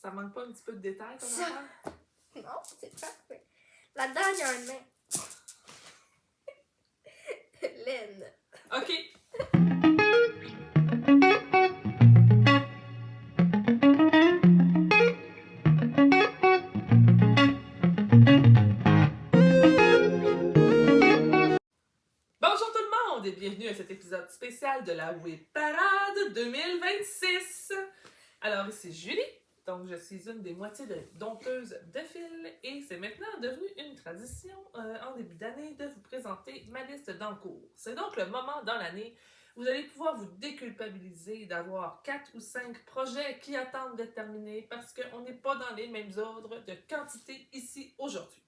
Ça manque pas un petit peu de détails comme Ça- affaire? Non, c'est parfait. Là-dedans, il y a un nain. Laine. OK. Bonjour tout le monde et bienvenue à cet épisode spécial de la Web Parade 2026. Alors ici Julie, donc je suis une des moitiés de dompteuse de fil et c'est maintenant devenu une tradition en début d'année de vous présenter ma liste d'encours. C'est donc le moment dans l'année où vous allez pouvoir vous déculpabiliser d'avoir 4 ou 5 projets qui attendent d'être terminés parce qu'on n'est pas dans les mêmes ordres de quantité ici aujourd'hui.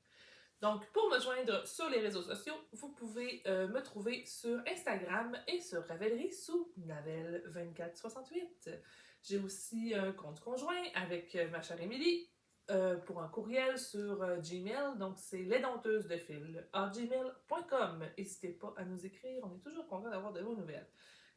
Donc, pour me joindre sur les réseaux sociaux, vous pouvez me trouver sur Instagram et sur Ravelry sous Navel2468. J'ai aussi un compte conjoint avec ma chère Émilie pour un courriel sur Gmail. Donc, c'est lesdompteusesdefil@gmail.com. N'hésitez pas à nous écrire, on est toujours content d'avoir de vos nouvelles.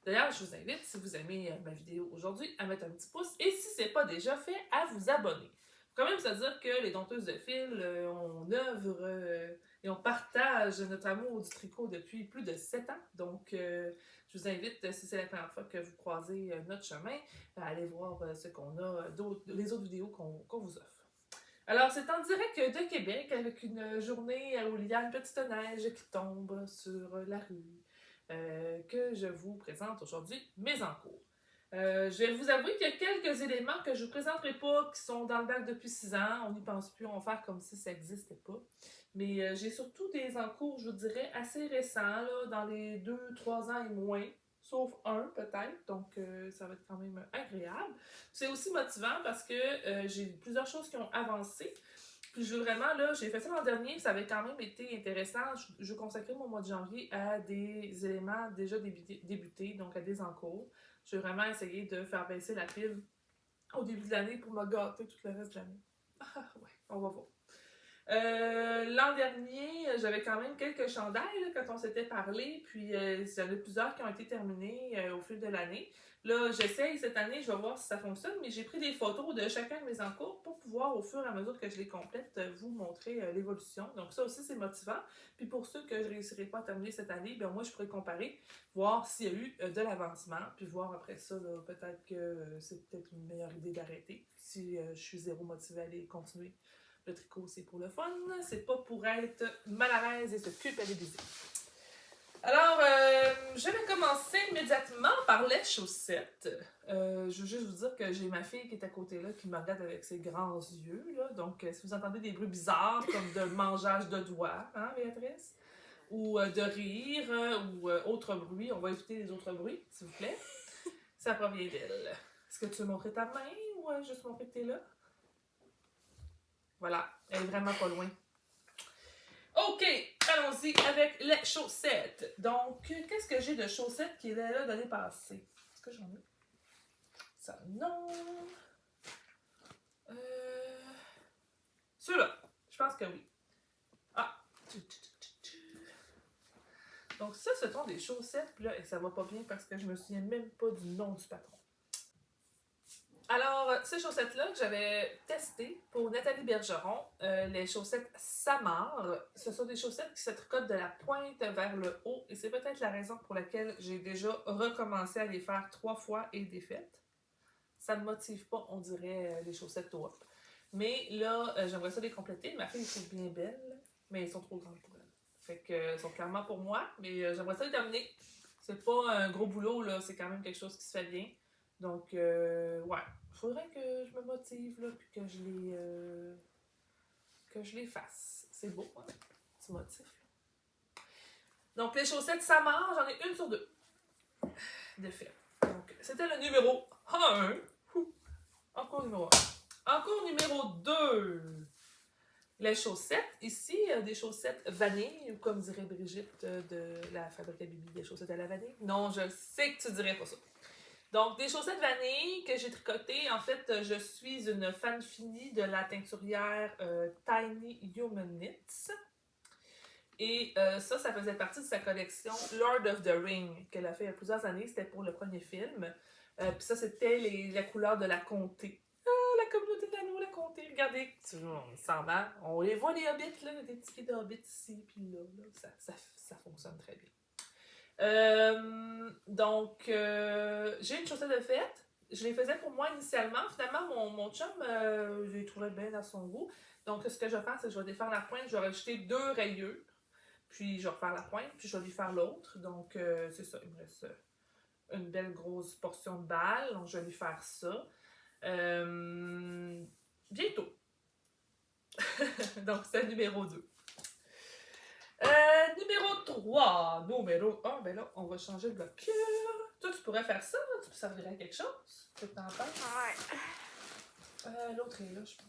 D'ailleurs, je vous invite, si vous aimez ma vidéo aujourd'hui, à mettre un petit pouce et si ce n'est pas déjà fait, à vous abonner. Quand même, ça veut dire que les dompteuses de fil, on œuvre et on partage notre amour du tricot depuis plus de 7 ans. Donc, je vous invite, si c'est la première fois que vous croisez notre chemin, à aller voir ce qu'on a, les autres vidéos qu'on vous offre. Alors, c'est en direct de Québec avec une journée où il y a une petite neige qui tombe sur la rue que je vous présente aujourd'hui mes encours. Je vais vous avouer qu'il y a quelques éléments que je ne vous présenterai pas qui sont dans le bac depuis 6 ans. On n'y pense plus, on va faire comme si ça n'existait pas. Mais j'ai surtout des encours, je vous dirais, assez récents, là, dans les 2-3 ans et moins. Sauf un peut-être, donc ça va être quand même agréable. C'est aussi motivant parce que j'ai plusieurs choses qui ont avancé. Puis je veux vraiment, là, j'ai fait ça l'an dernier, ça avait quand même été intéressant. Je consacrais mon mois de janvier à des éléments déjà débutés, donc à des encours. Je vais vraiment essayer de faire baisser la pile au début de l'année pour me gâter tout le reste de l'année. Ah ouais, on va voir. L'an dernier, j'avais quand même quelques chandails là, quand on s'était parlé, puis il y en a plusieurs qui ont été terminés au fil de l'année. Là, j'essaye cette année, je vais voir si ça fonctionne, mais j'ai pris des photos de chacun de mes encours pour pouvoir, au fur et à mesure que je les complète, vous montrer l'évolution. Donc ça aussi, c'est motivant. Puis pour ceux que je ne réussirai pas à terminer cette année, bien moi, je pourrais comparer, voir s'il y a eu de l'avancement, puis voir après ça, là, peut-être que c'est peut-être une meilleure idée d'arrêter si je suis zéro motivée à aller continuer. Le tricot, c'est pour le fun, c'est pas pour être mal à l'aise et se culpabiliser. Alors, je vais commencer immédiatement par les chaussettes. Je veux juste vous dire que j'ai ma fille qui est à côté là, qui me regarde avec ses grands yeux. Là. Donc, si vous entendez des bruits bizarres, comme de mangeage de doigts, hein, Béatrice? Ou de rire, ou autres bruits, on va éviter les autres bruits, s'il vous plaît. Ça provient d'elle. Est-ce que tu veux montrer ta main ou juste montrer que t'es là? Voilà, elle est vraiment pas loin. OK, allons-y avec les chaussettes. Donc, qu'est-ce que j'ai de chaussettes qui étaient là l'année passée? Est-ce que j'en ai? Ça, non. Ceux-là, je pense que oui. Ah. Donc ça, ce sont des chaussettes, puis là, et ça va pas bien parce que je me souviens même pas du nom du patron. Alors, ces chaussettes-là que j'avais testées pour Nathalie Bergeron, les chaussettes Samar, ce sont des chaussettes qui se tricotent de la pointe vers le haut et c'est peut-être la raison pour laquelle j'ai déjà recommencé à les faire 3 fois et défaites. Ça ne me motive pas, on dirait, les chaussettes au hop. Mais là, j'aimerais ça les compléter. Ma fille les trouve bien belles, mais elles sont trop grandes pour elle. Fait que, elles sont clairement pour moi, mais j'aimerais ça les terminer. C'est pas un gros boulot, là, c'est quand même quelque chose qui se fait bien. Donc, ouais. Faudrait que je me motive, là, puis que je les fasse. C'est beau, hein? Petit motif. Donc, les chaussettes Samar, j'en ai une sur 2 de fait. Donc, c'était le numéro 1. Encore numéro 1. Encore numéro 2. Les chaussettes, ici, des chaussettes vanille, ou comme dirait Brigitte de la Fabrique à Bibi, des chaussettes à la vanille. Non, je sais que tu dirais pas ça. Donc, des chaussettes vanille que j'ai tricotées. En fait, je suis une fan finie de la teinturière Tiny Human Knits. Et ça faisait partie de sa collection Lord of the Ring, qu'elle a fait il y a plusieurs années. C'était pour le premier film. Puis ça, c'était la couleur de la comté. Ah, la communauté de l'anneau, la comté. Regardez, on semblant. On les voit, les hobbits, là, des petits pieds de hobbits ici, puis là, ça fonctionne très bien. Donc, j'ai une chaussette de fête. Je les faisais pour moi initialement. Finalement, mon chum, je les trouvais bien dans son goût. Donc, ce que je vais faire, c'est que je vais défaire la pointe. Je vais rajouter 2 rayures. Puis, je vais refaire la pointe. Puis, je vais lui faire l'autre. Donc, c'est ça. Il me reste une belle grosse portion de balle. Donc, je vais lui faire ça. Bientôt. Donc, c'est le numéro 2. Numéro 3. Numéro 1. Ben là, on va changer de bloc. Toi, tu pourrais faire ça. Tu servirais à quelque chose. Qu'est-ce que t'en penses? Ouais. L'autre est là, je pense.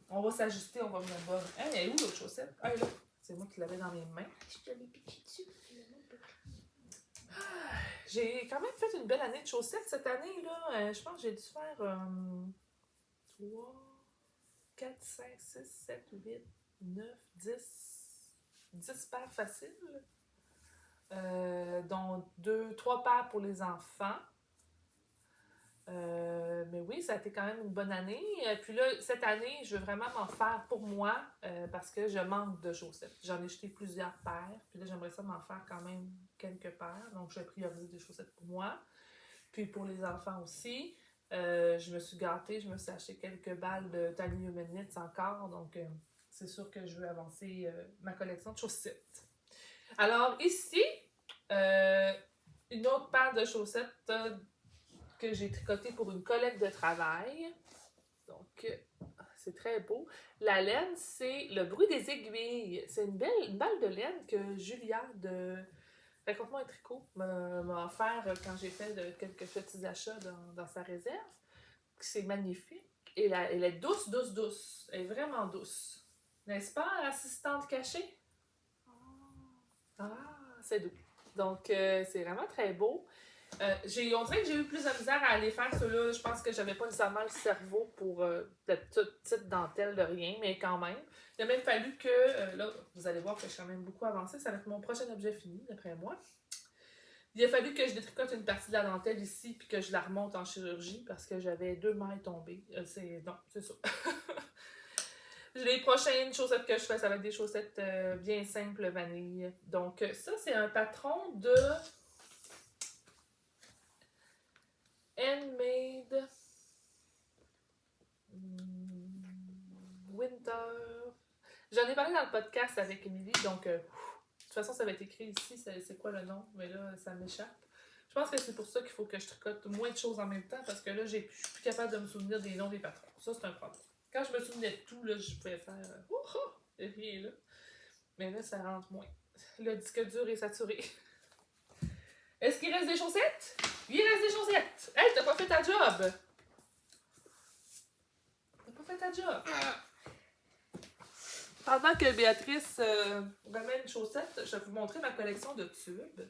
On va s'ajuster, on va venir bas. Hey, elle est où l'autre chaussette? Ah, elle est là. C'est moi qui l'avais dans mes mains. Je te l'ai piqué dessus. Finalement, J'ai quand même fait une belle année de chaussettes cette année, là. Je pense que j'ai dû faire 3, 4, 5, 6, 7, 8, 9, 10 paires faciles. Dont 3 paires pour les enfants. Mais oui, ça a été quand même une bonne année. Puis là, cette année, je veux vraiment m'en faire pour moi parce que je manque de chaussettes. J'en ai jeté plusieurs paires. Puis là, j'aimerais ça m'en faire quand même quelques paires. Donc, je vais prioriser des chaussettes pour moi. Puis pour les enfants aussi. Je me suis gâtée. Je me suis acheté quelques balles de Tiny Human Knits encore. Donc, c'est sûr que je veux avancer ma collection de chaussettes. Alors, ici, une autre paire de chaussettes que j'ai tricoté pour une collègue de travail. Donc, c'est très beau. La laine, c'est le bruit des aiguilles. C'est une balle de laine que Julia de Raconte-moi un tricot m'a offert quand j'ai fait quelques petits achats dans sa réserve. C'est magnifique. Et elle est douce, douce, douce. Elle est vraiment douce. N'est-ce pas, assistante cachée? Ah, c'est doux. Donc, c'est vraiment très beau. On dirait que j'ai eu plus de misère à aller faire ceux-là. Je pense que j'avais pas nécessairement le cerveau pour de toute petite dentelle de rien, mais quand même. Il a même fallu que, là, vous allez voir que je suis quand même beaucoup avancée. Ça va être mon prochain objet fini, d'après moi. Il a fallu que je détricote une partie de la dentelle ici, puis que je la remonte en chirurgie, parce que j'avais 2 mailles tombées. Non, c'est ça. Les prochaines chaussettes que je fais, ça va être des chaussettes bien simples, vanille. Donc, ça, c'est un patron de Handmade Winter. J'en ai parlé dans le podcast avec Émilie, donc de toute façon, ça va être écrit ici, c'est quoi le nom, mais là, ça m'échappe. Je pense que c'est pour ça qu'il faut que je tricote moins de choses en même temps, parce que là, je suis plus capable de me souvenir des noms des patrons. Ça, c'est un problème. Quand je me souvenais de tout, là, je pouvais faire rien là. Mais là, ça rentre moins. Le disque dur est saturé. Est-ce qu'il reste des chaussettes? Il reste des chaussettes! Hey, t'as pas fait ta job! T'as pas fait ta job! Pendant que Béatrice remet une chaussette, je vais vous montrer ma collection de tubes.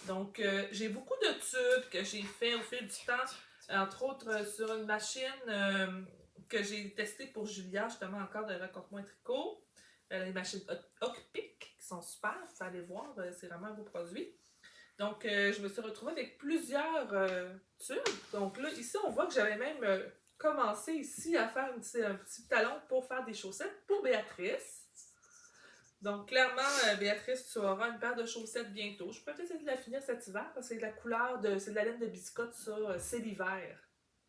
Donc, j'ai beaucoup de tubes que j'ai fait au fil du temps, entre autres sur une machine que j'ai testée pour Julia, justement, encore de Raconte-moi un tricot. Les machines Hockpick, qui sont super, vous allez voir, c'est vraiment un beau produit. Donc, je me suis retrouvée avec plusieurs tubes. Donc là, ici, on voit que j'avais même commencé ici à faire un petit talon pour faire des chaussettes pour Béatrice. Donc, clairement, Béatrice, tu auras une paire de chaussettes bientôt. Je pourrais peut-être essayer de la finir cet hiver parce que c'est de la couleur c'est de la laine de biscotte, ça, c'est l'hiver.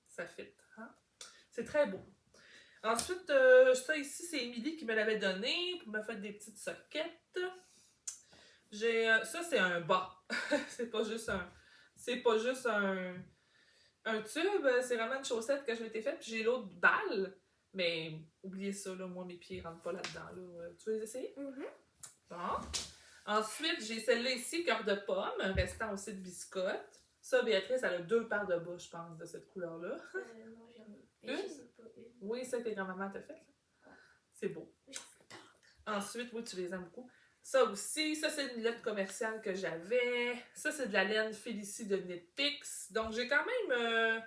Ça fit, hein? C'est très beau. Ensuite, ça ici, c'est Émilie qui me l'avait donné pour me faire des petites soquettes. Ça, c'est un bas. c'est pas juste un tube, c'est vraiment une chaussette que je m'étais faite. Puis j'ai l'autre balle. Mais oubliez ça, là, moi, mes pieds rentrent pas là-dedans. Là. Tu veux les essayer? Mm-hmm. Bon. Ensuite, j'ai celle-là ici, cœur de pomme, un restant aussi de biscotte. Ça, Béatrice, elle a 2 paires de bas, je pense, de cette couleur-là. Non, j'en ai Une? je sais pas, une. Oui, ça que grand-maman t'a fait. Là. C'est beau. Ensuite, oui, tu les aimes beaucoup. Ça aussi, ça c'est une lettre commerciale que j'avais. Ça c'est de la laine Félicie de Knitpicks. Donc j'ai quand même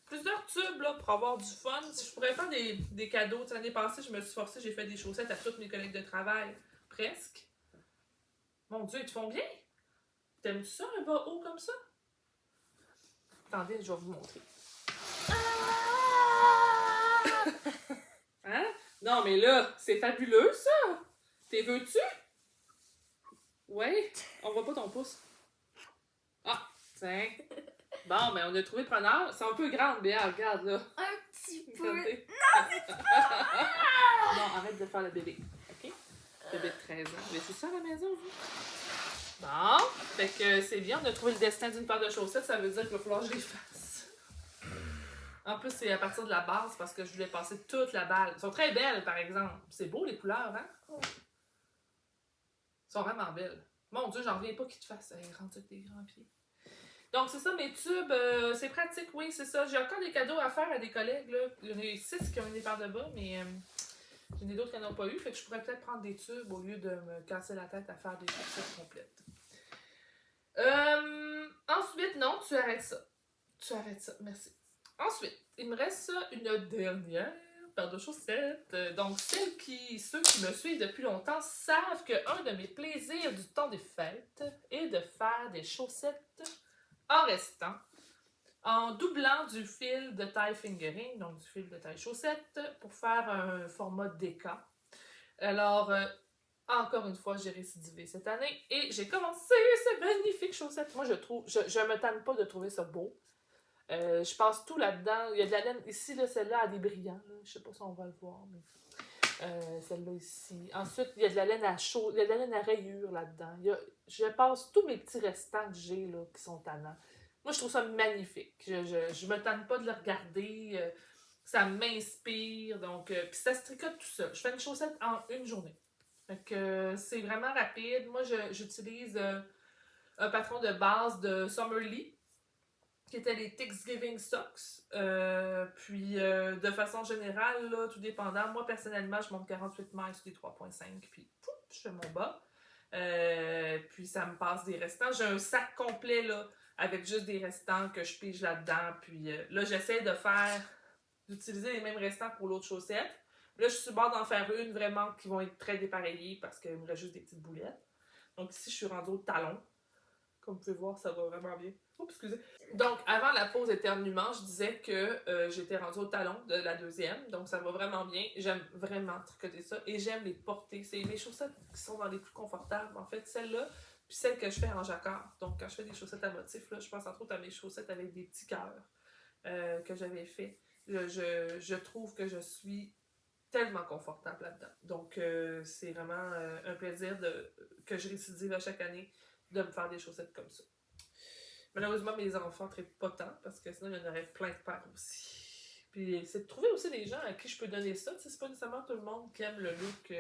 plusieurs tubes là, pour avoir du fun. Si je pourrais faire des cadeaux. L'année passée, je me suis forcée, j'ai fait des chaussettes à toutes mes collègues de travail. Presque. Mon Dieu, ils te font bien? T'aimes-tu ça, un bas haut comme ça? Attendez, je vais vous montrer. Hein? Non, mais là, c'est fabuleux, ça! T'es veux-tu? Oui? On voit pas ton pouce. Ah, tiens. Bon, ben, on a trouvé preneur. C'est un peu grande, Béa, regarde, là. Un petit peu. Regardez. Non, arrête de faire le bébé, OK? Bébé de 13 ans. Mais c'est ça à la maison, vous? Bon, fait que c'est bien, on a trouvé le destin d'une paire de chaussettes, ça veut dire qu'il va falloir que je les fasse. En plus, c'est à partir de la base parce que je voulais passer toute la balle. Elles sont très belles, par exemple. C'est beau, les couleurs, hein? Oh. Elles sont vraiment belles. Mon Dieu, j'en reviens pas qu'ils te fassent rentrer avec tes grands pieds. Donc, c'est ça, mes tubes, c'est pratique, oui, c'est ça. J'ai encore des cadeaux à faire à des collègues, là. Il y en a 6 qui ont eu des paires de bas, mais j'en ai d'autres qui n'en ont pas eu. Fait que je pourrais peut-être prendre des tubes au lieu de me casser la tête à faire des chaussettes complètes. Ensuite, non, tu arrêtes ça. Tu arrêtes ça, merci. Ensuite, il me reste une dernière paire de chaussettes. Donc, ceux qui me suivent depuis longtemps savent qu'un de mes plaisirs du temps des fêtes est de faire des chaussettes en restant, en doublant du fil de taille fingering, donc du fil de taille chaussette, pour faire un format DK. Alors, encore une fois, j'ai récidivé cette année et j'ai commencé ces magnifiques chaussettes. Moi, je me tanne pas de trouver ça beau. Je passe tout là-dedans. Il y a de la laine ici, là, celle-là a des brillants. Là. Je sais pas si on va le voir, mais celle-là ici. Ensuite, il y a de la laine à chaud, il y a de la laine à rayures là-dedans. Je passe tous mes petits restants que j'ai là, qui sont tannants. Moi, je trouve ça magnifique. Je me tanne pas de le regarder. Ça m'inspire. Donc, puis ça se tricote tout seul. Je fais une chaussette en une journée. Fait que c'est vraiment rapide. Moi, j'utilise un patron de base de Summerlee, qui étaient les Thanksgiving Socks. Puis, de façon générale, là, tout dépendant, moi, personnellement, je monte 48 mailles sur les 3.5, puis pouf, je fais mon bas. Puis, ça me passe des restants. J'ai un sac complet, là, avec juste des restants que je pige là-dedans. Puis, là, j'essaie d'utiliser les mêmes restants pour l'autre chaussette. Là, je suis sur le bord d'en faire une, vraiment, qui vont être très dépareillées, parce qu'il me reste juste des petites boulettes. Donc, ici, je suis rendue au talon. Comme vous pouvez voir, ça va vraiment bien. Oups, excusez. Donc, avant la pause éternuement, je disais que j'étais rendue au talon de la deuxième. Donc, ça va vraiment bien. J'aime vraiment tricoter ça. Et j'aime les porter. C'est mes chaussettes qui sont dans les plus confortables. En fait, celle-là, puis celle que je fais en jacquard. Donc, quand je fais des chaussettes à motifs, là, je pense entre autres à mes chaussettes avec des petits cœurs que j'avais fait. Je trouve que je suis tellement confortable là-dedans. Donc, c'est vraiment un plaisir que je récidive à chaque année de me faire des chaussettes comme ça. Malheureusement, mes enfants ne traitent pas tant, parce que sinon, il y en aurait plein de paires aussi. Puis, c'est de trouver aussi des gens à qui je peux donner ça. C'est pas nécessairement tout le monde qui aime le look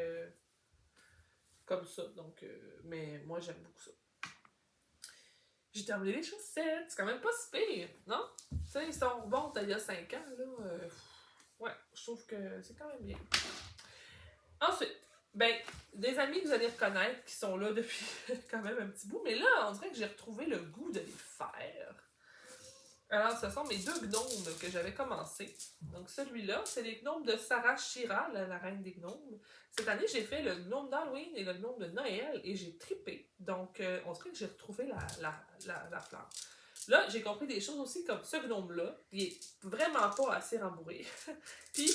comme ça. Donc, mais moi, j'aime beaucoup ça. J'ai terminé les chaussettes. C'est quand même pas si pire, non? Tu sais, ils sont bons il y a 5 ans, là. Ouais, je trouve que c'est quand même bien. Ensuite, ben, des amis que vous allez reconnaître qui sont là depuis quand même un petit bout, mais là, on dirait que j'ai retrouvé le goût de les faire. Alors, ce sont mes 2 gnomes que j'avais commencé. Donc, celui-là, c'est les gnomes de Sarah Shira, la reine des gnomes. Cette année, j'ai fait le gnome d'Halloween et le gnome de Noël et j'ai trippé. Donc, on dirait que j'ai retrouvé la fleur. Là, j'ai compris des choses aussi comme ce gnome-là, il est vraiment pas assez rembourré. Puis,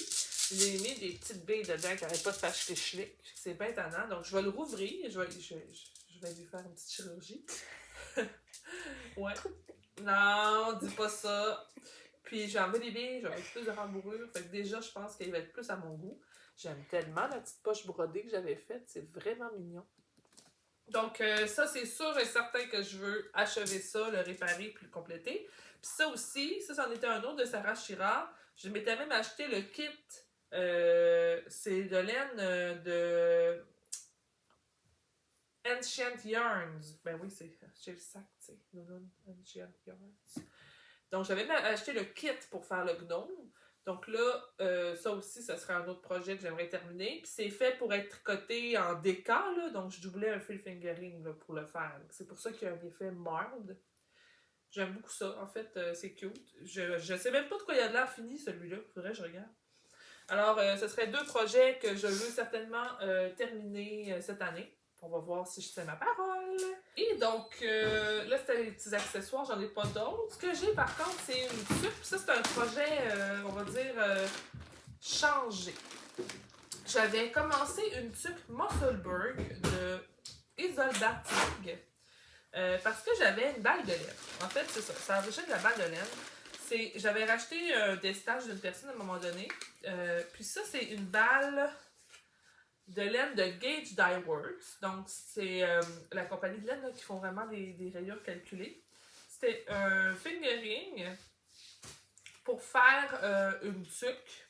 j'ai mis des petites billes dedans qui n'arrêtent pas de faire schlick. C'est bien tannant. Donc, je vais le rouvrir. Je vais lui faire une petite chirurgie. Ouais. Non, dis pas ça. Puis, je vais enlever les billes. Je vais mettre plus de rembourrure. Fait que déjà, je pense qu'il va être plus à mon goût. J'aime tellement la petite poche brodée que j'avais faite. C'est vraiment mignon. Donc, ça, c'est sûr et certain que je veux achever ça, le réparer puis le compléter. Puis ça aussi, ça, c'en était un autre de Sarah Shira. Je m'étais même acheté le kit. C'est de laine de Ancient Yarns. Ben oui, j'ai le sac, tu sais. Ancient Yarns. Donc, j'avais même acheté le kit pour faire le gnome. Donc là, ça aussi, ça serait un autre projet que j'aimerais terminer. Puis c'est fait pour être tricoté en DK, là. Donc, je doublais un fil fingering là, pour le faire. C'est pour ça qu'il y a un effet marde. J'aime beaucoup ça. En fait, c'est cute. Je sais même pas de quoi il y a de l'air fini, celui-là. Faudrait que je regarde. Alors, ce serait 2 projets que je veux certainement terminer cette année. On va voir si je tiens ma parole. Et donc, là, c'était les petits accessoires. J'en ai pas d'autres. Ce que j'ai, par contre, c'est une tuque. Ça, c'est un projet, on va dire, changer. J'avais commencé une tuque Musselburgh de Isolda Tig parce que j'avais une balle de laine. En fait, c'est ça. Ça enrichit de la balle de laine. J'avais racheté des stages d'une personne à un moment donné. Puis ça, c'est une balle de laine de Gage Dye Works. Donc, c'est la compagnie de laine là, qui font vraiment des rayures calculées. C'était un fingering pour faire une tuque.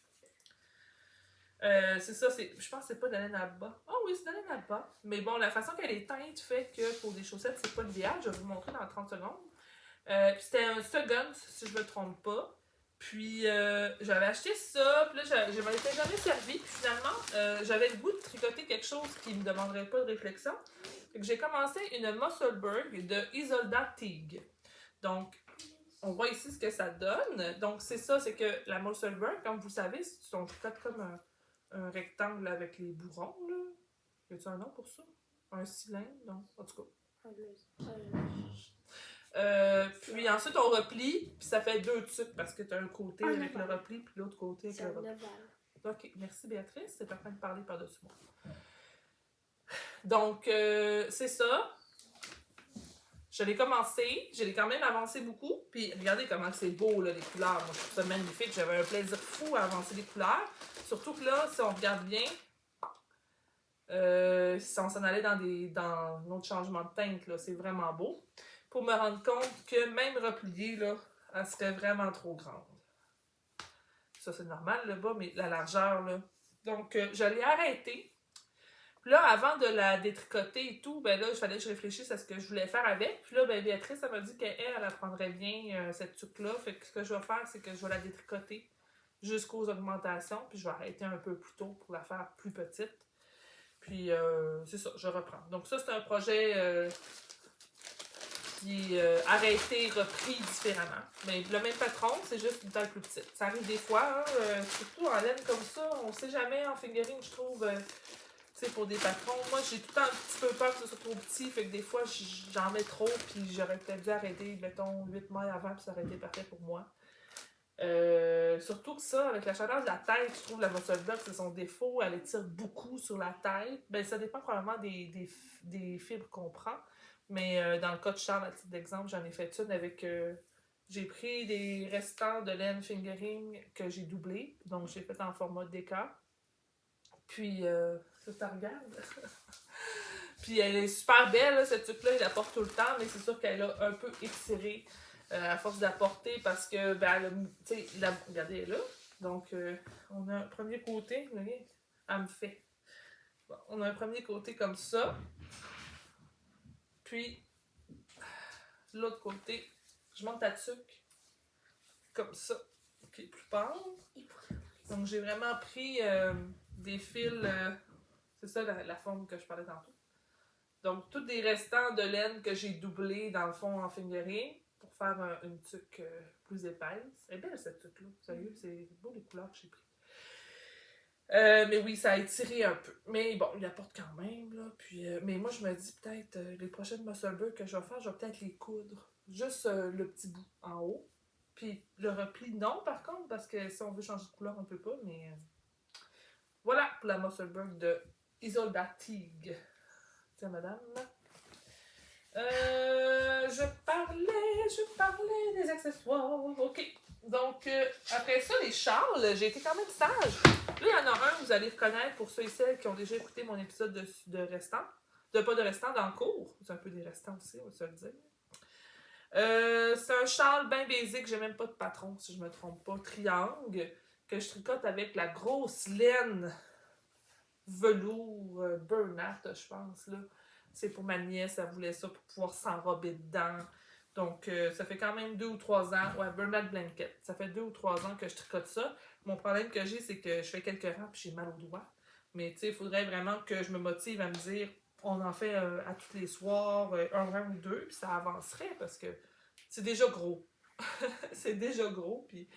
C'est ça, je pense que c'est pas de la laine à bas. Ah oui, c'est de la laine à bas. Mais bon, la façon qu'elle est teinte fait que pour des chaussettes, c'est pas l'idéal. Je vais vous montrer dans 30 secondes. Puis c'était un Stuggons, si je me trompe pas. Puis j'avais acheté ça, puis là, je m'en étais jamais servi. Puis finalement, j'avais le goût de tricoter quelque chose qui me demanderait pas de réflexion. Fait que j'ai commencé une Musselburgh de Isolda Tig. Donc, on voit ici ce que ça donne. Donc, c'est ça, c'est que la Musselburgh, comme vous savez, on tricote comme un rectangle avec les bourrons, là. Y a-t-il un nom pour ça? Un cylindre? Non, en tout cas. Puis ensuite, on replie, puis ça fait deux tuques parce que tu as un côté avec le repli, puis l'autre côté avec le repli. Ok, merci Béatrice, tu es en train de parler par-dessus moi. Donc, c'est ça. Je l'ai commencé, je l'ai quand même avancé beaucoup, puis regardez comment c'est beau, là, les couleurs. Moi, je trouve ça magnifique, j'avais un plaisir fou à avancer les couleurs. Surtout que là, si on regarde bien, si on s'en allait dans notre changement de teinte, là, c'est vraiment beau. Pour me rendre compte que même repliée, là, elle serait vraiment trop grande. Ça, c'est normal, le bas, mais la largeur, là. Donc, je l'ai arrêtée. Puis là, avant de la détricoter et tout, ben là, il fallait que je réfléchisse à ce que je voulais faire avec. Puis là, ben Béatrice, elle m'a dit qu'elle apprendrait bien cette tuque-là. Fait que ce que je vais faire, c'est que je vais la détricoter jusqu'aux augmentations. Puis je vais arrêter un peu plus tôt pour la faire plus petite. Puis, c'est ça, je reprends. Donc ça, c'est un projet qui est arrêté, repris différemment. Mais le même patron, c'est juste une taille plus petite. Ça arrive des fois, hein, surtout en laine comme ça, on sait jamais en fingering, je trouve... pour des patrons. Moi, j'ai tout le temps un petit peu peur que ce soit trop petit, fait que des fois, j'en mets trop, puis j'aurais peut-être dû arrêter, mettons, 8 mois avant, puis ça aurait été parfait pour moi. Surtout que ça, avec la chaleur de la tête, je trouve la Musselburgh, c'est son défaut, elle étire beaucoup sur la tête. Ben, ça dépend probablement des fibres qu'on prend, mais dans le cas de Charles, à titre d'exemple, j'en ai fait une avec... j'ai pris des restants de laine fingering que j'ai doublé, donc j'ai fait en format DK. Puis, ça regarde. Puis, elle est super belle, là, cette tuque-là, il la porte tout le temps, mais c'est sûr qu'elle a un peu étiré à force de la porter parce que, ben, tu sais, regardez, elle est là. Donc, on a un premier côté, vous voyez, elle me fait. Bon, on a un premier côté comme ça. Puis, l'autre côté, je monte la tuque comme ça, qui est plus pâle. Donc, j'ai vraiment pris des fils, c'est ça la forme que je parlais tantôt. Donc, tous des restants de laine que j'ai doublés dans le fond en fingering pour faire une tuque plus épaisse. Elle est belle cette tuque-là, sérieux, c'est beau les couleurs que j'ai prises. Mais oui, ça a étiré un peu. Mais bon, il apporte quand même, là. Puis, mais moi, je me dis peut-être, les prochaines Musselburgh que je vais faire, je vais peut-être les coudre. Juste le petit bout en haut. Puis le repli, non, par contre, parce que si on veut changer de couleur, on peut pas, mais... voilà pour la Musselburgh de Isolda Tig. Tiens, madame. Je parlais des accessoires. OK. Donc, après ça, les châles, j'ai été quand même sage. Là, il y en a un, vous allez reconnaître pour ceux et celles qui ont déjà écouté mon épisode de restants. Pas de restants, dans le cours. C'est un peu des restants aussi, on va se le dire. C'est un châle bien basique, j'ai même pas de patron, si je me trompe pas. Triangle, que je tricote avec la grosse laine velours Bernard, je pense, là. C'est pour ma nièce, elle voulait ça pour pouvoir s'enrober dedans. Donc, ça fait quand même 2 ou 3 ans. Ouais, Bernard Blanket. Ça fait 2 ou 3 ans que je tricote ça. Mon problème que j'ai, c'est que je fais quelques rangs et j'ai mal aux doigts. Mais, tu sais, il faudrait vraiment que je me motive à me dire, on en fait à tous les soirs, un rang ou deux, puis ça avancerait parce que c'est déjà gros. C'est déjà gros, puis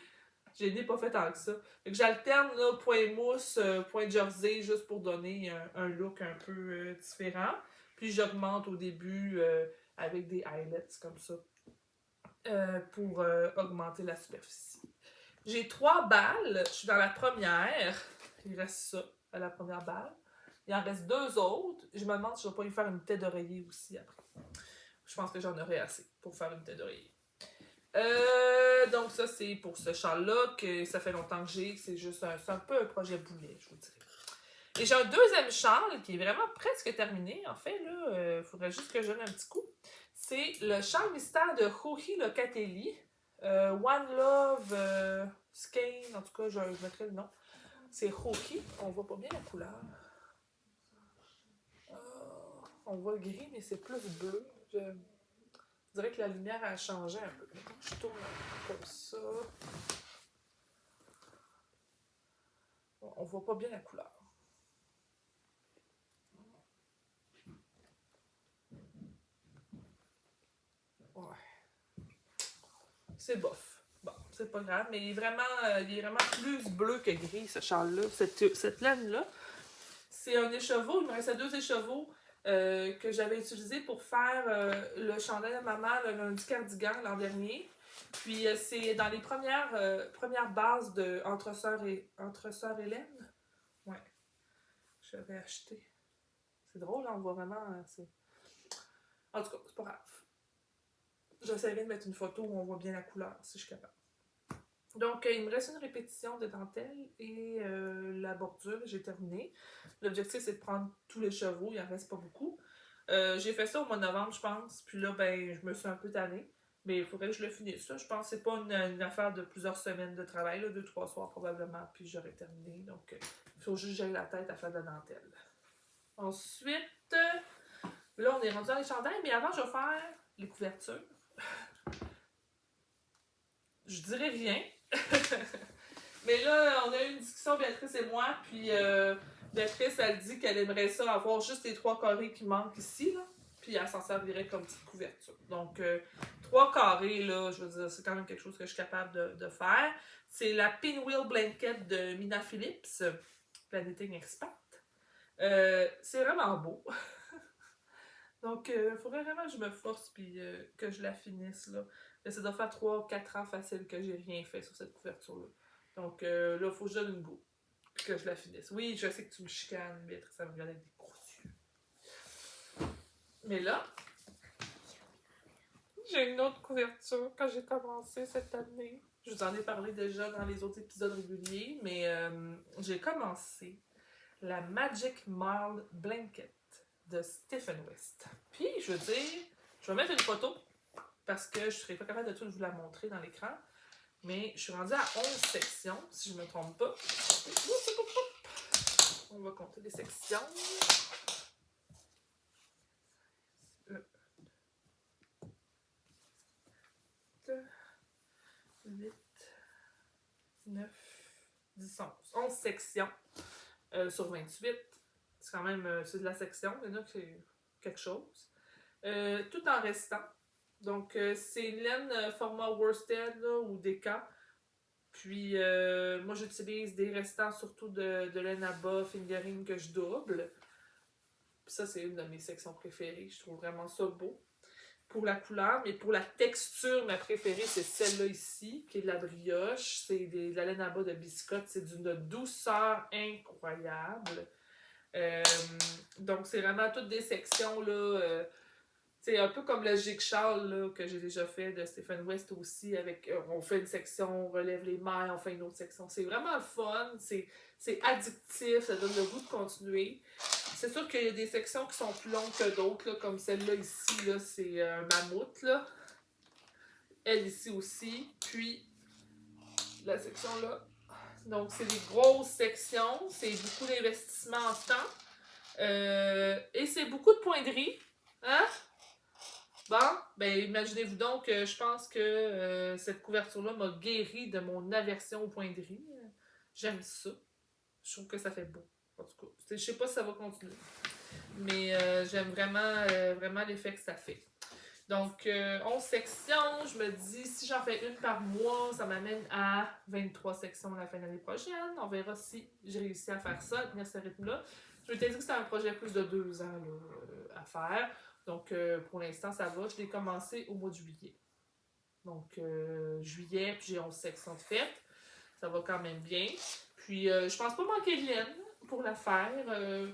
je n'ai pas fait tant que ça. Fait que j'alterne, là, point mousse, point jersey, juste pour donner un look un peu différent. Puis j'augmente au début avec des highlights comme ça pour augmenter la superficie. J'ai 3 balles. Je suis dans la première. Il reste ça à la première balle. Il en reste 2 autres. Je me demande si je ne vais pas lui faire une tête d'oreiller aussi après. Je pense que j'en aurai assez pour faire une tête d'oreiller. Donc ça, c'est pour ce châle-là que ça fait longtemps que j'ai. C'est juste un peu un projet boulet, je vous dirais. Et j'ai un deuxième châle qui est vraiment presque terminé. En fait, là, il faudrait juste que je donne un petit coup. C'est le châle mystère de Joji Locatelli. One Love Skein, en tout cas, je mettrai le nom. C'est Joji. On voit pas bien la couleur. On voit le gris, mais c'est plus bleu. Je dirais que la lumière a changé un peu. Je tourne comme ça. On voit pas bien la couleur. Ouais. C'est bof. Bon, c'est pas grave, mais il est vraiment plus bleu que gris, ce châle-là. Cette laine-là. C'est un écheveau. Il me restait 2 écheveaux que j'avais utilisés pour faire le chandail de ma mère, le lundi cardigan, l'an dernier. Puis c'est dans les premières bases de Entre Sœurs Hélène. Ouais. J'avais acheté. C'est drôle, on voit vraiment. En tout cas, c'est pas grave. J'essaierai de mettre une photo où on voit bien la couleur, si je suis capable. Donc, il me reste une répétition de dentelle et la bordure, j'ai terminé. L'objectif, c'est de prendre tous les chevaux, il en reste pas beaucoup. J'ai fait ça au mois de novembre, je pense. Puis là, ben, je me suis un peu tannée. Mais il faudrait que je le finisse. Ça. Je pense que c'est pas une affaire de plusieurs semaines de travail, 2-3 soirs probablement, puis j'aurai terminé. Donc, il faut juste que j'aille la tête à faire de la dentelle. Ensuite, là, on est rendu dans les chandails, mais avant, je vais faire les couvertures. Je dirais rien. Mais là, on a eu une discussion, Béatrice et moi, puis Béatrice, elle dit qu'elle aimerait ça avoir juste les 3 carrés qui manquent ici, là, puis elle s'en servirait comme petite couverture. Donc, 3 carrés, là, je veux dire, c'est quand même quelque chose que je suis capable de faire. C'est la Pinwheel Blanket de Mina Phillips, Planeting Expert. C'est vraiment beau. Donc, il faudrait vraiment que je me force puis que je la finisse, là. Mais ça doit faire 3-4 ans facile que j'ai rien fait sur cette couverture-là. Donc là, il faut que je donne une go. Puis que je la finisse. Oui, je sais que tu me chicanes, Béatrice, ça me regarde avec des gros yeux. Mais là, j'ai une autre couverture quand j'ai commencé cette année. Je vous en ai parlé déjà dans les autres épisodes réguliers, mais j'ai commencé la Magic Marl Blanket de Stephen West. Puis, je veux dire, je vais mettre une photo parce que je ne serais pas capable de tout vous la montrer dans l'écran. Mais je suis rendue à 11 sections, si je ne me trompe pas. On va compter les sections. 8, 9, 10, 11. 11 sections sur 28. C'est quand même c'est de la section. Il y en a qui c'est quelque chose. Tout en restant. Donc, c'est une laine format worsted là, ou Deka. Puis, moi, j'utilise des restants surtout de laine à bas, fingering que je double. Puis ça, c'est une de mes sections préférées. Je trouve vraiment ça beau. Pour la couleur, mais pour la texture, ma préférée, c'est celle-là ici, qui est de la brioche. C'est de la laine à bas de biscotte. C'est d'une douceur incroyable. Donc, c'est vraiment toutes des sections, là. C'est un peu comme le jigsaw là, que j'ai déjà fait de Stephen West aussi. Avec, on fait une section, on relève les mailles, on fait une autre section. C'est vraiment le fun, c'est addictif, ça donne le goût de continuer. C'est sûr qu'il y a des sections qui sont plus longues que d'autres, là, comme celle-là ici, là, c'est un mammouth. Là. Elle ici aussi. Puis la section là. Donc c'est des grosses sections, c'est beaucoup d'investissement en temps. Et c'est beaucoup de pointerie. Hein? Bon, ben imaginez-vous donc que je pense que cette couverture-là m'a guéri de mon aversion aux pointeries. J'aime ça. Je trouve que ça fait beau. En tout cas, je sais pas si ça va continuer. Mais j'aime vraiment l'effet que ça fait. Donc, 11 sections. Je me dis, si j'en fais une par mois, ça m'amène à 23 sections à la fin de l'année prochaine. On verra si j'ai réussi à faire ça, à tenir ce rythme-là. Je m'étais dit que c'était un projet plus de 2 ans là, à faire. Donc, pour l'instant, ça va. Je l'ai commencé au mois de juillet. Donc, juillet, puis j'ai 11 sections de fête. Ça va quand même bien. Puis je pense pas manquer de laine pour la faire.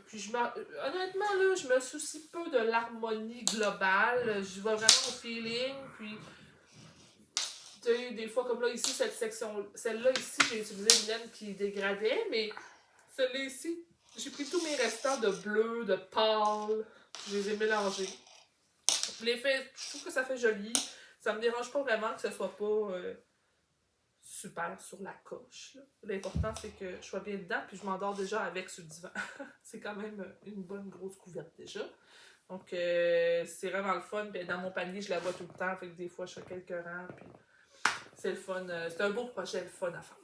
Puis honnêtement, là, je me soucie peu de l'harmonie globale. Je vais vraiment au feeling. Puis, tu sais, des fois, comme là, ici, celle-là ici, j'ai utilisé une laine qui dégradait, mais celle-là ici, j'ai pris tous mes restants de bleu, de pâle, je les ai mélangés. L'effet, je trouve que ça fait joli. Ça me dérange pas vraiment que ce soit pas super sur la coche. L'important, c'est que je sois bien dedans, puis je m'endors déjà avec sur le divan. C'est quand même une bonne grosse couverte déjà. Donc, c'est vraiment le fun. Puis dans mon panier, je la vois tout le temps. Fait que des fois, je fais quelques rangs. Puis c'est le fun. C'est un beau projet, le fun à faire.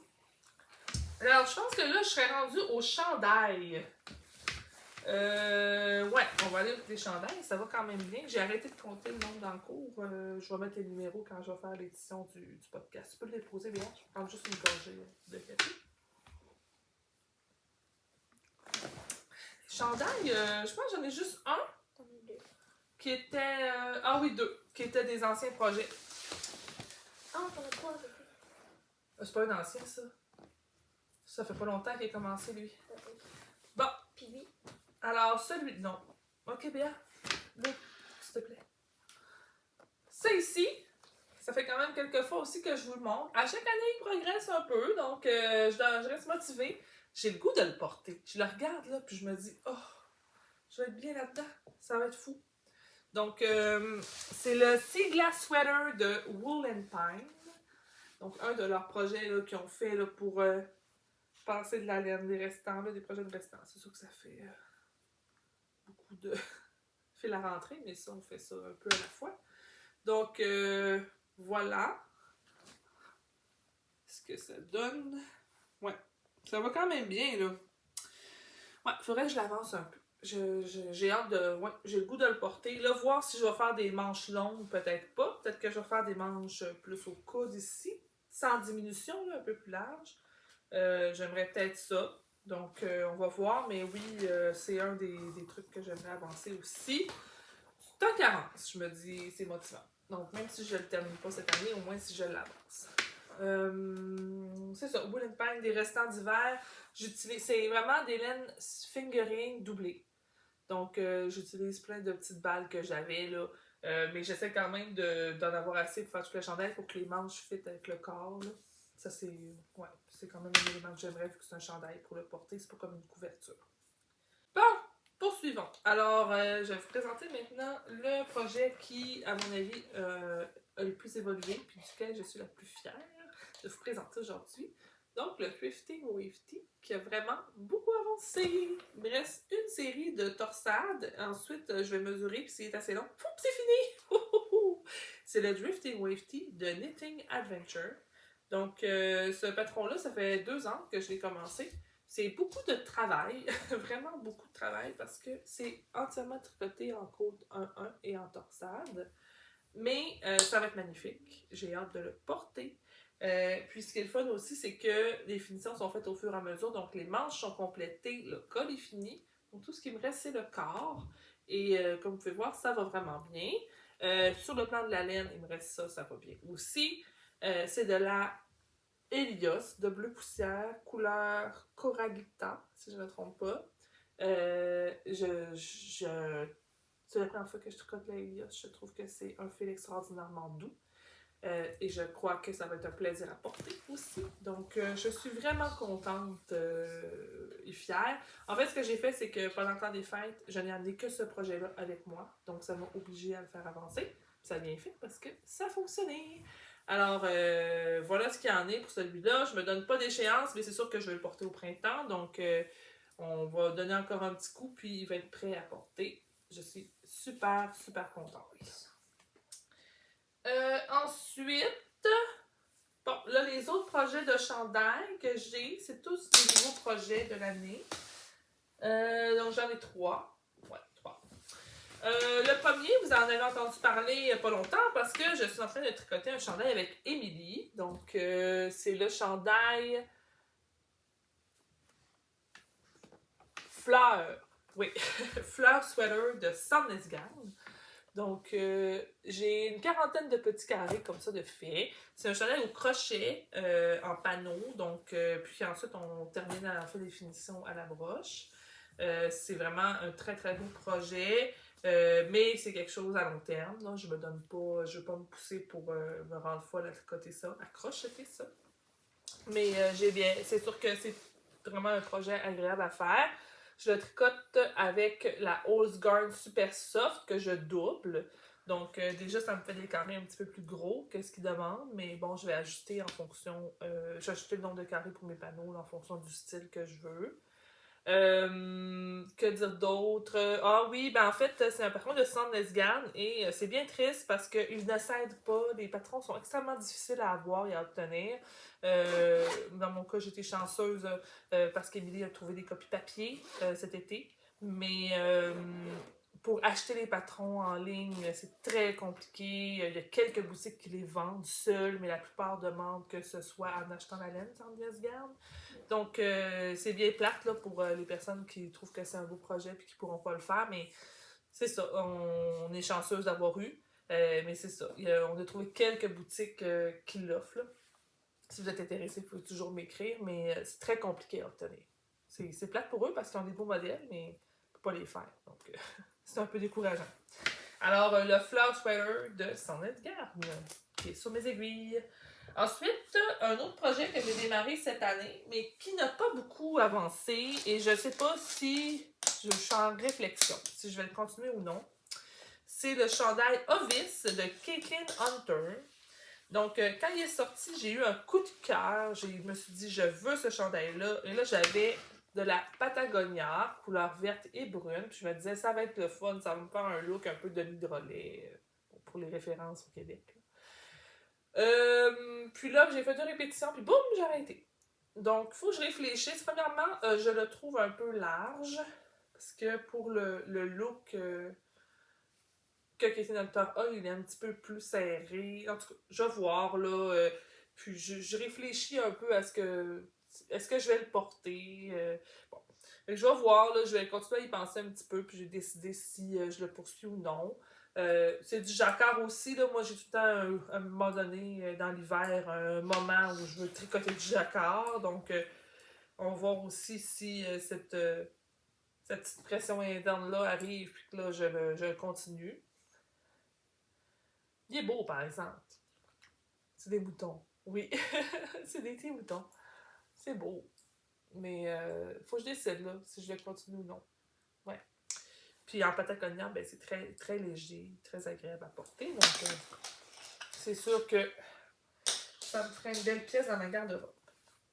Alors, je pense que là, je serais rendue au chandail. Ouais, on va aller avec les chandails. Ça va quand même bien. J'ai arrêté de compter le nombre dans le cours. Je vais mettre les numéros quand je vais faire l'édition du podcast. Tu peux le déposer, bien. Je vais prendre juste une gorgée de café. Chandail, je pense que j'en ai juste un. T'en as deux. Qui était. Ah oui, deux. Qui étaient des anciens projets. Ah, t'en as trois avec lui. C'est pas un ancien, ça. Ça fait pas longtemps qu'il a commencé, lui. Ok. Bon, Puis lui. alors celui. Non. Ok, Béa. Là, s'il te plaît. Ça ici, ça fait quand même quelques fois aussi que je vous le montre. À chaque année, il progresse un peu, donc je reste motivée. J'ai le goût de le porter. Je le regarde, là, puis je me dis, oh, je vais être bien là-dedans. Ça va être fou. Donc, c'est le Sea Glass Sweater de Wool and Pine. Donc, un de leurs projets qu'ils ont fait là, pour passer de la laine, des restants, là, des projets de restants. C'est sûr que ça fait beaucoup de fil à rentrer, mais ça, on fait ça un peu à la fois. Donc, voilà ce que ça donne. Ouais, ça va quand même bien, là. Ouais, il faudrait que je l'avance un peu. J'ai hâte de... Ouais, j'ai le goût de le porter. Là, voir si je vais faire des manches longues, peut-être pas. Peut-être que je vais faire des manches plus au coude ici, sans diminution, là, un peu plus large. J'aimerais peut-être ça. Donc, on va voir. Mais oui, c'est un des trucs que j'aimerais avancer aussi. Tant qu'à avance, je me dis, c'est motivant. Donc, même si je ne le termine pas cette année, au moins si je l'avance. C'est ça, Wool and Pine, des restants d'hiver. C'est vraiment des laines fingering doublées. Donc, j'utilise plein de petites balles que j'avais là. Mais j'essaie quand même d'en avoir assez pour faire tout le chandail pour que les manches fit avec le corps. Là. Ça, c'est quand même un élément que j'aimerais vu que c'est un chandail pour le porter. C'est pas comme une couverture. Bon, poursuivons. Alors, je vais vous présenter maintenant le projet qui, à mon avis, a le plus évolué puis duquel je suis la plus fière de vous présenter aujourd'hui. Donc, le Thrifting Wavety qui a vraiment beaucoup avancé. Il me reste une série de torsades. Ensuite, je vais mesurer puis s'il est assez long, c'est fini! C'est le Drifting Wavety de Knitting Adventure. Donc, ce patron-là, ça fait 2 ans que je l'ai commencé. C'est beaucoup de travail, vraiment beaucoup de travail, parce que c'est entièrement tricoté en côte 1-1 et en torsade. Mais ça va être magnifique. J'ai hâte de le porter. Puis ce qui est le fun aussi, c'est que les finitions sont faites au fur et à mesure. Donc les manches sont complétées, le col est fini. Donc tout ce qui me reste, c'est le corps. Et comme vous pouvez voir, ça va vraiment bien. Sur le plan de la laine, il me reste ça, ça va bien aussi. C'est de la Helios de bleu poussière, couleur Coragita, si je ne me trompe pas. C'est la première fois que je tricote la Helios. Je trouve que c'est un fil extraordinairement doux. Et je crois que ça va être un plaisir à porter aussi. Donc, je suis vraiment contente et fière. En fait, ce que j'ai fait, c'est que pendant le temps des fêtes, je n'ai amené que ce projet-là avec moi. Donc, ça m'a obligée à le faire avancer. Puis ça a bien fait parce que ça a fonctionné. Alors, voilà ce qu'il y en est pour celui-là. Je me donne pas d'échéance, mais c'est sûr que je vais le porter au printemps. Donc, on va donner encore un petit coup, puis il va être prêt à porter. Je suis super, super contente. Ensuite, bon, là, les autres projets de chandail que j'ai, c'est tous des nouveaux projets de l'année. Donc, j'en ai 3. Ouais, 3. Le premier, vous en avez entendu parler il n'y a pas longtemps parce que je suis en train de tricoter un chandail avec Émilie. Donc, c'est le chandail fleur. Oui, fleur sweater de Sandnes Gown. Donc, j'ai une quarantaine de petits carrés comme ça de fait. C'est un chandail au crochet en panneau. Donc, puis ensuite, on termine à la fin des finitions à la broche. C'est vraiment un très, très beau projet. Mais c'est quelque chose à long terme. Là. Je me donne pas, je veux pas me pousser pour me rendre folle à tricoter ça, à crocheter ça. Mais j'ai bien, c'est sûr que c'est vraiment un projet agréable à faire. Je le tricote avec la Hose Guard Super Soft que je double. Donc déjà, ça me fait des carrés un petit peu plus gros que ce qu'il demande. Mais bon, je vais ajuster en fonction... je vais ajuster le nombre de carrés pour mes panneaux là, en fonction du style que je veux. Que dire d'autre? Ah oui, ben en fait, c'est un patron de Sandnesgarn et c'est bien triste parce qu'il ne s'aide pas. Les patrons sont extrêmement difficiles à avoir et à obtenir. Dans mon cas, j'étais chanceuse parce qu'Émilie a trouvé des copies papier cet été. Mais pour acheter les patrons en ligne, c'est très compliqué. Il y a quelques boutiques qui les vendent seules, mais la plupart demandent que ce soit en achetant la laine Sandnesgarn. Donc, c'est bien plate là, pour les personnes qui trouvent que c'est un beau projet et qui ne pourront pas le faire, mais c'est ça, on est chanceuse d'avoir eu. Mais c'est ça, on a trouvé quelques boutiques qui l'offrent. Là. Si vous êtes intéressé, vous pouvez toujours m'écrire, mais c'est très compliqué à obtenir. C'est plate pour eux parce qu'ils ont des beaux modèles, mais on ne peut pas les faire. Donc, c'est un peu décourageant. Alors, le Flower Sweater de Sandnesgarn, qui est sur mes aiguilles. Ensuite, un autre projet que j'ai démarré cette année, mais qui n'a pas beaucoup avancé, et je ne sais pas si je suis en réflexion, si je vais le continuer ou non. C'est le chandail Ovis de Caitlin Hunter. Donc, quand il est sorti, j'ai eu un coup de cœur. Je me suis dit, je veux ce chandail-là. Et là, j'avais de la Patagonia, couleur verte et brune. Puis je me disais, ça va être le fun, ça va me faire un look un peu demi-drolet pour les références au Québec. Puis là, j'ai fait 2 répétitions, puis boum, j'ai arrêté. Donc, il faut que je réfléchisse. Premièrement, je le trouve un peu large, parce que pour le look que Caitlin Hunter a, il est un petit peu plus serré. En tout cas, je vais voir, là. Puis je réfléchis un peu à ce que... Est-ce que je vais le porter? Bon. Fait que je vais voir, là. Je vais continuer à y penser un petit peu, puis j'ai décidé si je le poursuis ou non. C'est du jacquard aussi, là. Moi, j'ai tout le temps, à un moment donné, dans l'hiver, un moment où je veux tricoter du jacquard. Donc, on va voir aussi si cette petite pression interne-là arrive, puis que là, je continue. Il est beau, par exemple. C'est des boutons. Oui, c'est des petits boutons. C'est beau. Mais faut que je décide, là, si je vais continuer ou non. Ouais. Puis en Patagonia, ben, c'est très, très léger, très agréable à porter. Donc, c'est sûr que ça me ferait une belle pièce dans ma garde-robe.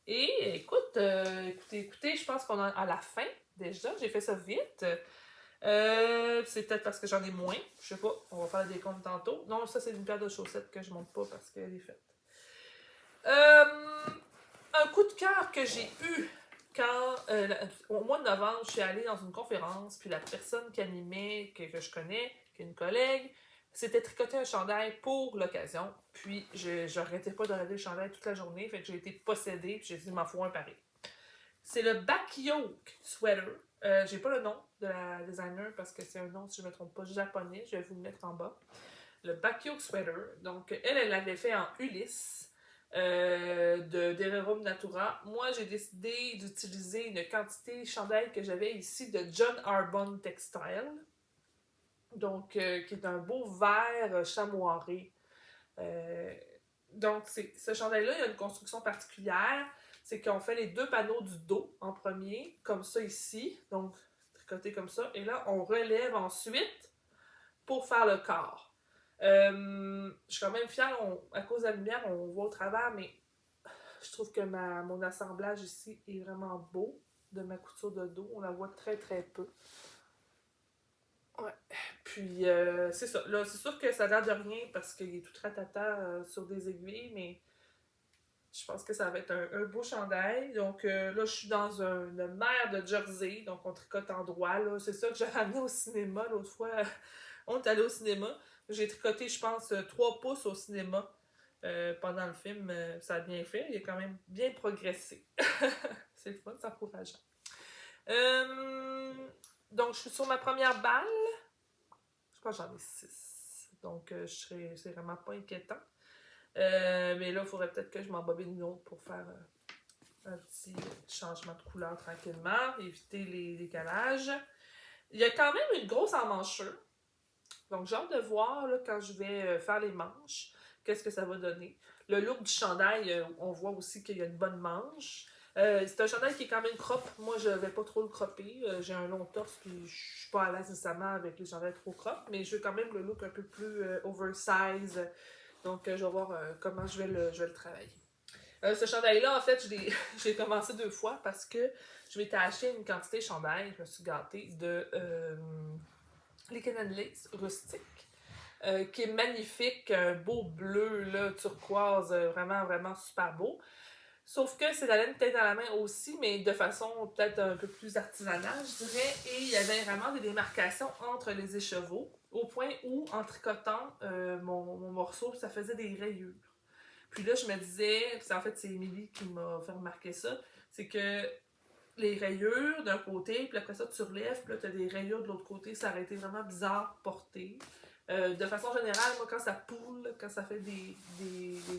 Et écoutez, je pense qu'on est à la fin déjà. J'ai fait ça vite. C'est peut-être parce que j'en ai moins. Je sais pas, on va faire le décompte tantôt. Non, ça, c'est une paire de chaussettes que je monte pas parce qu'elle est faite. Un coup de cœur que j'ai eu quand, au mois de novembre, je suis allée dans une conférence, puis la personne qui animait, que je connais, qui est une collègue, s'était tricoté un chandail pour l'occasion. Puis, je n'arrêtais pas de regarder le chandail toute la journée, fait que j'ai été possédée, puis j'ai dit, il m'en faut un pareil. C'est le Back Yoke Sweater. J'ai pas le nom de la designer parce que c'est un nom, si je ne me trompe pas, japonais. Je vais vous le mettre en bas. Le Back Yoke Sweater. Donc, elle l'avait fait en Ulysse de Dererum Natura. Moi, j'ai décidé d'utiliser une quantité chandail que j'avais ici de John Arbonne Textile. Donc, qui est un beau vert chamoiré. Donc, ce chandail-là, il y a une construction particulière. C'est qu'on fait les 2 panneaux du dos en premier, comme ça ici. Donc, tricoté comme ça. Et là, on relève ensuite pour faire le corps. Je suis quand même fière, à cause de la lumière, on voit au travers, mais je trouve que mon assemblage ici est vraiment beau de ma couture de dos. On la voit très très peu. Ouais. Puis, c'est ça. Là, c'est sûr que ça n'a l'air de rien parce qu'il est tout ratata sur des aiguilles, mais je pense que ça va être un beau chandail. Donc, là, je suis dans une mer de jersey, donc on tricote en droit. Là. C'est ça que j'ai ramené au cinéma l'autre fois. On est allé au cinéma. J'ai tricoté, je pense, 3 pouces au cinéma pendant le film. Ça a bien fait. Il a quand même bien progressé. C'est le fun, c'est encourageant. Donc, je suis sur ma première balle. Je pense que j'en ai 6. Donc, c'est vraiment pas inquiétant. Mais là, il faudrait peut-être que je m'embobine une autre pour faire un petit changement de couleur tranquillement, éviter les décalages. Il y a quand même une grosse emmanchure. Donc, j'ai hâte de voir là, quand je vais faire les manches, qu'est-ce que ça va donner. Le look du chandail, on voit aussi qu'il y a une bonne manche. C'est un chandail qui est quand même crop. Moi, je vais pas trop le cropper. J'ai un long torse, puis je suis pas à l'aise nécessairement avec les chandails trop crop, mais je veux quand même le look un peu plus oversize. Donc, je vais voir comment je vais le travailler. Ce chandail-là, en fait, j'ai commencé 2 fois parce que je m'étais acheté une quantité de chandail, je me suis gâtée, de Licken Lace rustique, qui est magnifique, un beau bleu là, turquoise, vraiment, vraiment super beau. Sauf que c'est la laine tête dans la main aussi, mais de façon peut-être un peu plus artisanale, je dirais. Et il y avait vraiment des démarcations entre les écheveaux, au point où, en tricotant mon morceau, ça faisait des rayures. Puis là, je me disais, en fait, c'est Émilie qui m'a fait remarquer ça, c'est que les rayures d'un côté, puis après ça, tu relèves, puis là, tu as des rayures de l'autre côté. Ça aurait été vraiment bizarre porté. De façon générale, moi, quand ça poule, quand ça fait des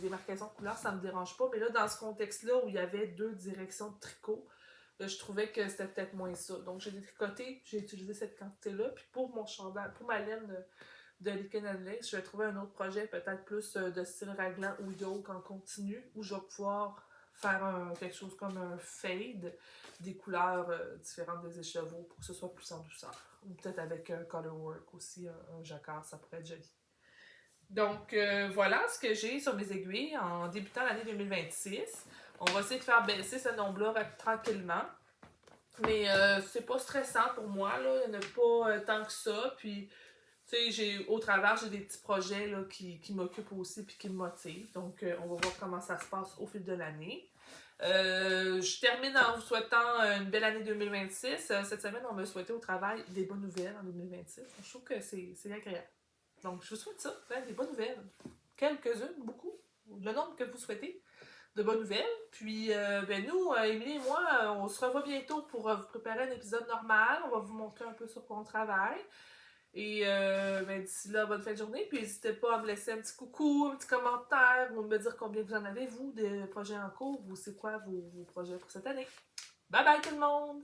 démarcations de couleurs, ça me dérange pas. Mais là, dans ce contexte-là, où il y avait 2 directions de tricot, je trouvais que c'était peut-être moins ça. Donc, j'ai détricoté, j'ai utilisé cette quantité-là. Puis pour mon chandail, pour ma laine de Licken Lace, je vais trouver un autre projet, peut-être plus de style raglan ou yoke en continu, où je vais pouvoir faire quelque chose comme un fade, des couleurs différentes des écheveaux pour que ce soit plus en douceur. Ou peut-être avec un colorwork aussi, un jacquard, ça pourrait être joli. Donc voilà ce que j'ai sur mes aiguilles en débutant l'année 2026. On va essayer de faire baisser ce nombre-là tranquillement. Mais c'est pas stressant pour moi, là. Il n'y en a pas tant que ça. Puis, tu sais, au travers, j'ai des petits projets là, qui m'occupent aussi puis qui me motivent. Donc, on va voir comment ça se passe au fil de l'année. Je termine en vous souhaitant une belle année 2026. Cette semaine, on m'a souhaité au travail des bonnes nouvelles en 2026. Je trouve que c'est agréable. Donc, je vous souhaite ça, des bonnes nouvelles. Quelques-unes, beaucoup. Le nombre que vous souhaitez de bonnes nouvelles. Puis, ben nous, Émilie et moi, on se revoit bientôt pour vous préparer un épisode normal. On va vous montrer un peu sur quoi on travaille. Et ben, d'ici là, bonne fin de journée. Puis n'hésitez pas à me laisser un petit coucou, un petit commentaire, ou me dire combien vous en avez, vous, de projets en cours, ou c'est quoi vos projets pour cette année. Bye bye tout le monde!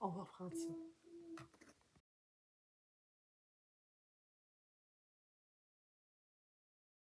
On va prendre ça.